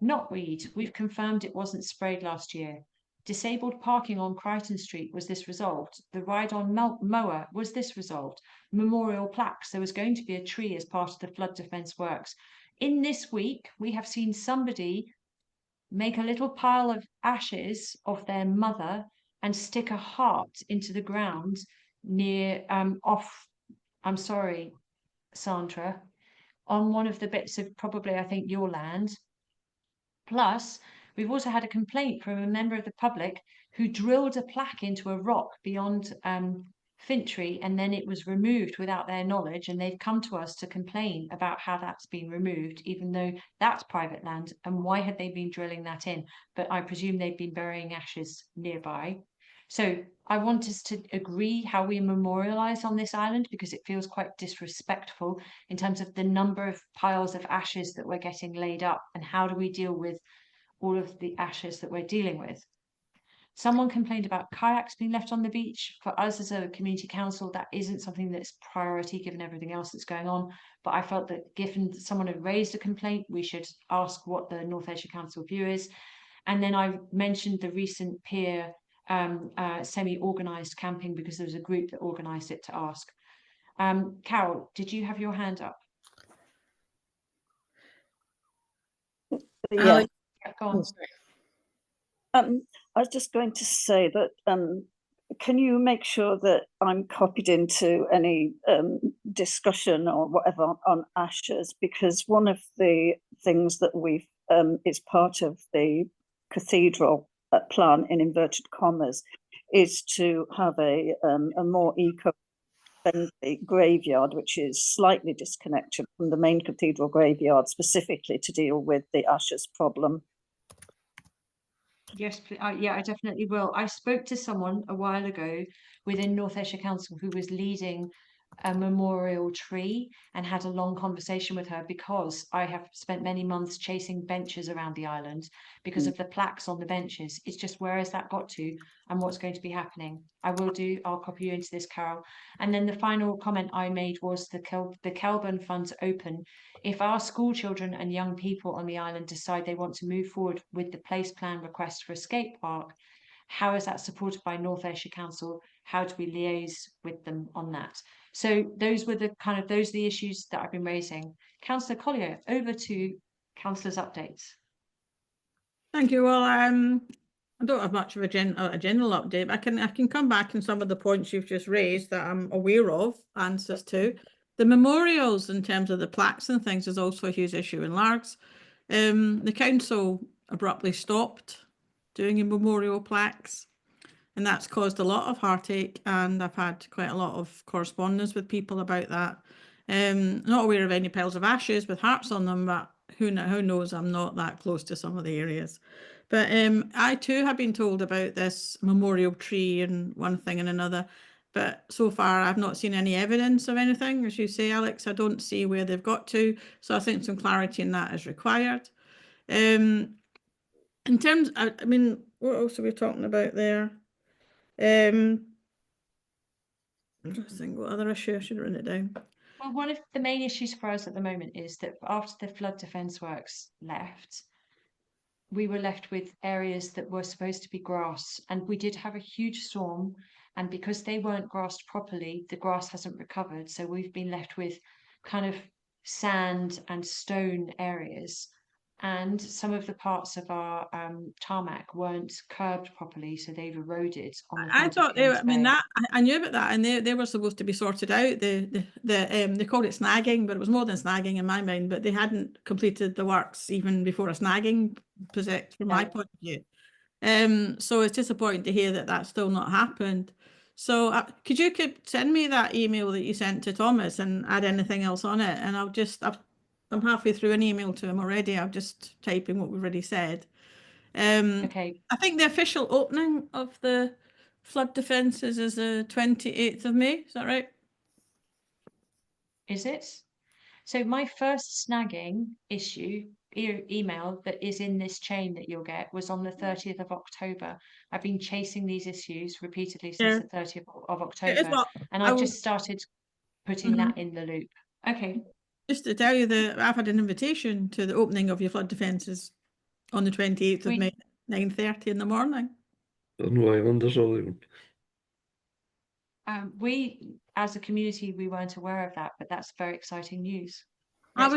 Knotweed, we've confirmed it wasn't sprayed last year. Disabled parking on Crichton Street, was this resolved? The ride-on mower, was this resolved? Memorial plaques, there was going to be a tree as part of the flood defence works. In this week, we have seen somebody make a little pile of ashes of their mother and stick a heart into the ground near I'm sorry, Sandra, on one of the bits of probably, I think, your land. Plus, we've also had a complaint from a member of the public who drilled a plaque into a rock beyond Fintry, and then it was removed without their knowledge, and they've come to us to complain about how that's been removed, even though that's private land, and why had they been drilling that in? But I presume they've been burying ashes nearby. So I want us to agree how we memorialise on this island, because it feels quite disrespectful in terms of the number of piles of ashes that we're getting laid up, and how do we deal with all of the ashes that we're dealing with. Someone complained about kayaks being left on the beach. For us as a community council, that isn't something that's priority given everything else that's going on. But I felt that given someone had raised a complaint, we should ask what the North Ayrshire Council view is. And then I mentioned the recent peer semi-organised camping because there was a group that organised it to ask. Carol, did you have your hand up? Yeah. Yeah, go on. I was just going to say that can you make sure that I'm copied into any discussion or whatever on ashes? Because one of the things that we've is part of the cathedral plan, in inverted commas, is to have a more eco-friendly graveyard, which is slightly disconnected from the main cathedral graveyard, specifically to deal with the ashes problem. Yes, yeah, I definitely will. I spoke to someone a while ago within North Ayrshire Council who was leading a memorial tree and had a long conversation with her because I have spent many months chasing benches around the island because of the plaques on the benches. It's just, where has that got to and what's going to be happening? I'll copy you into this, Carol. And then the final comment I made was the Kelburn Fund's open. If our school children and young people on the island decide they want to move forward with the place plan request for a skate park, how is that supported by North Ayrshire Council? How do we liaise with them on that? So those were the issues that I've been raising. Councillor Collier, over to Councillor's updates. Thank you. Well, I don't have much of a general update. But I can come back on some of the points you've just raised that I'm aware of answers to. The memorials in terms of the plaques and things is also a huge issue in Largs. The council abruptly stopped doing memorial plaques, and that's caused a lot of heartache, and I've had quite a lot of correspondence with people about that. Not aware of any piles of ashes with hearts on them, but who knows, I'm not that close to some of the areas. But I too have been told about this memorial tree and one thing and another, but so far I've not seen any evidence of anything. As you say, Alex, I don't see where they've got to, so I think some clarity in that is required. In terms, I mean, what else are we talking about there? I'm just thinking what other issue I should have written it down. Well, one of the main issues for us at the moment is that after the flood defence works left, we were left with areas that were supposed to be grass, and we did have a huge storm, and because they weren't grassed properly, the grass hasn't recovered, so we've been left with kind of sand and stone areas, and some of the parts of our tarmac weren't curbed properly, so they've eroded on the I thought they were, I mean, that I knew about that, and they were supposed to be sorted out. They called it snagging, but it was more than snagging in my mind. But they hadn't completed the works even before a snagging project, from my point of view. So it's disappointing to hear that that's still not happened. So could you send me that email that you sent to Thomas and add anything else on it? And I'm halfway through an email to him already. I'm just typing what we've already said. Okay. I think the official opening of the flood defences is the 28th of May. Is that right? Is it? So my first snagging email that is in this chain that you'll get was on the 30th of October. I've been chasing these issues repeatedly since the 30th of October, and I've just started putting that in the loop. Okay. Just to tell you that I've had an invitation to the opening of your flood defences on the 28th of May, 9:30 in the morning. I don't know, I wonder, so we, as a community, we weren't aware of that, but that's very exciting news. My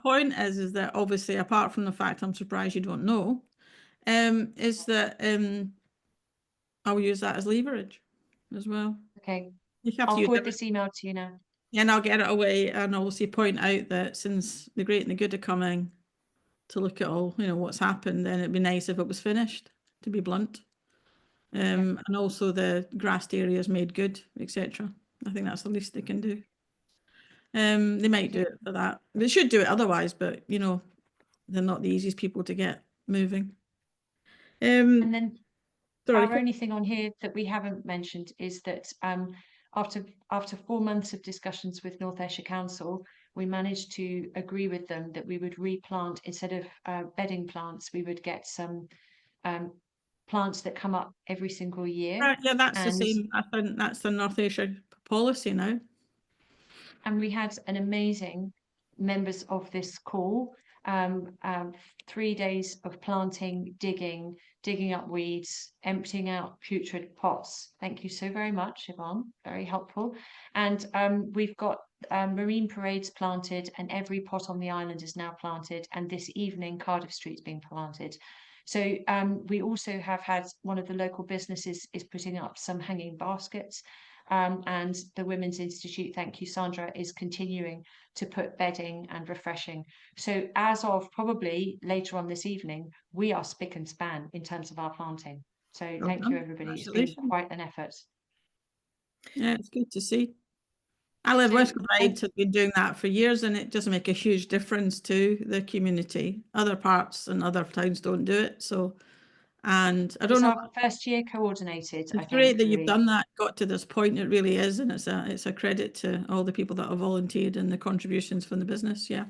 point is that obviously, apart from the fact I'm surprised you don't know, is that I'll use that as leverage as well. Okay. I'll forward this email to you now. Yeah, and I'll get it away, and obviously point out that since the great and the good are coming to look at all, what's happened, then it'd be nice if it was finished, to be blunt. And also the grassed areas made good, etc. I think that's the least they can do. They might do it for that. They should do it otherwise, but they're not the easiest people to get moving. And then our only thing on here that we haven't mentioned is that after 4 months of discussions with North Ayrshire Council, we managed to agree with them that we would replant, instead of bedding plants, we would get some plants that come up every single year. Yeah, that's the same. I think that's the North Ayrshire policy now. And we had an amazing members of this call 3 days of planting, digging up weeds, emptying out putrid pots. Thank you so very much, Yvonne, very helpful. And we've got marine parades planted, and every pot on the island is now planted, and this evening Cardiff Street's being planted. So we also have had one of the local businesses is putting up some hanging baskets, and the Women's Institute, thank you Sandra, is continuing to put bedding and refreshing. So as of probably later on this evening, we are spick and span in terms of our planting. So thank you everybody, it's been quite an effort. Yeah, it's good to see. I live West Clyde, have been doing that for years, and it does make a huge difference to the community. Other parts and other towns don't do it, so. And I don't know. Our first year coordinated. It's great that you've done that, got to this point. It really is, and it's a credit to all the people that have volunteered and the contributions from the business. Yeah.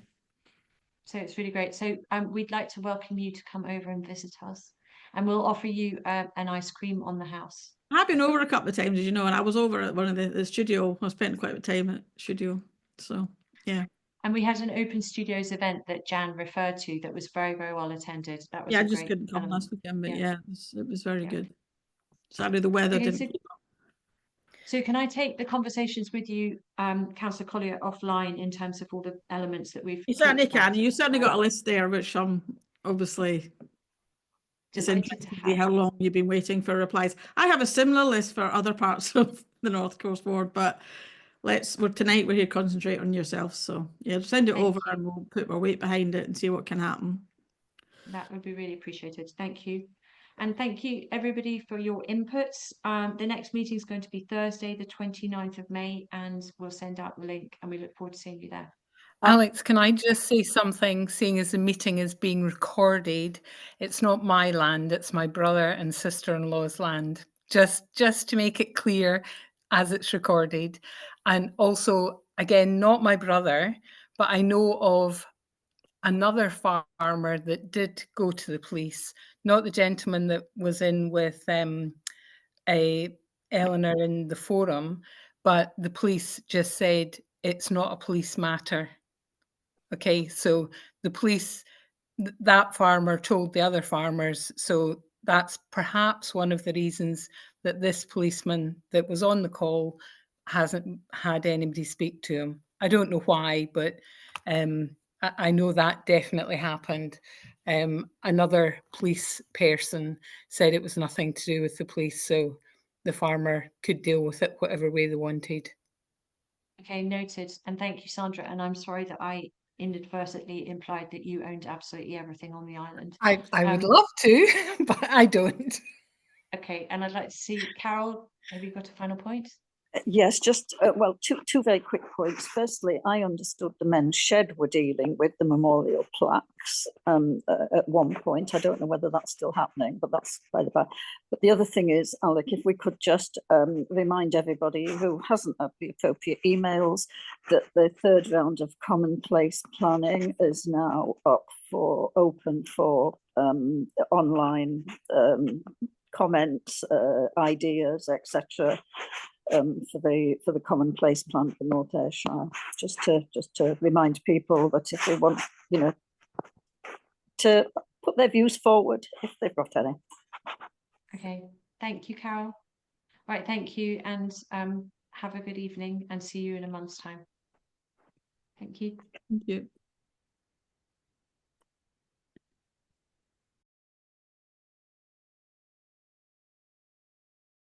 So it's really great. So we'd like to welcome you to come over and visit us, and we'll offer you an ice cream on the house. I've been over a couple of times, as you know, and I was over at one of the studio. I spent quite a time at studio, so yeah. And we had an open studios event that Jan referred to that was very, very well attended. That was I just couldn't come last weekend, but yeah, it was very good. Sadly, the weather didn't keep up. So can I take the conversations with you, Councillor Collier, offline in terms of all the elements that we've. You certainly can. You certainly got a list there, which obviously. It's interesting to see how long you've been waiting for replies. I have a similar list for other parts of the North Coast Board, but tonight we're here to concentrate on yourself. So yeah, send it over and we'll put our weight behind it and see what can happen. That would be really appreciated. Thank you. And thank you everybody for your inputs. The next meeting is going to be Thursday, the 29th of May, and we'll send out the link and we look forward to seeing you there. Alex, can I just say something, seeing as the meeting is being recorded? It's not my land, it's my brother and sister-in-law's land. Just to make it clear as it's recorded. And also, again, not my brother, but I know of another farmer that did go to the police, not the gentleman that was in with Eleanor in the forum, but the police just said it's not a police matter. Okay, so the police, that farmer told the other farmers, so that's perhaps one of the reasons that this policeman that was on the call hasn't had anybody speak to him. I don't know why, but I know that definitely happened. Another police person said it was nothing to do with the police, so the farmer could deal with it whatever way they wanted. Okay, noted. And thank you, Sandra. And I'm sorry that I inadvertently implied that you owned absolutely everything on the island. I would love to, but I don't. Okay, and I'd like to see, Carol, have you got a final point? Yes, just, well, two very quick points. Firstly, I understood the men's shed were dealing with the memorial plaques at one point. I don't know whether that's still happening, but that's by the by. But the other thing is, Alec, if we could just remind everybody who hasn't had the appropriate emails that the third round of commonplace planning is now open for online comments, ideas, etc. For the commonplace plan for North Ayrshire, just to remind people that if they want, to put their views forward if they've got any. Okay, thank you, Carol. Right, thank you, and have a good evening, and see you in a month's time. Thank you. Thank you.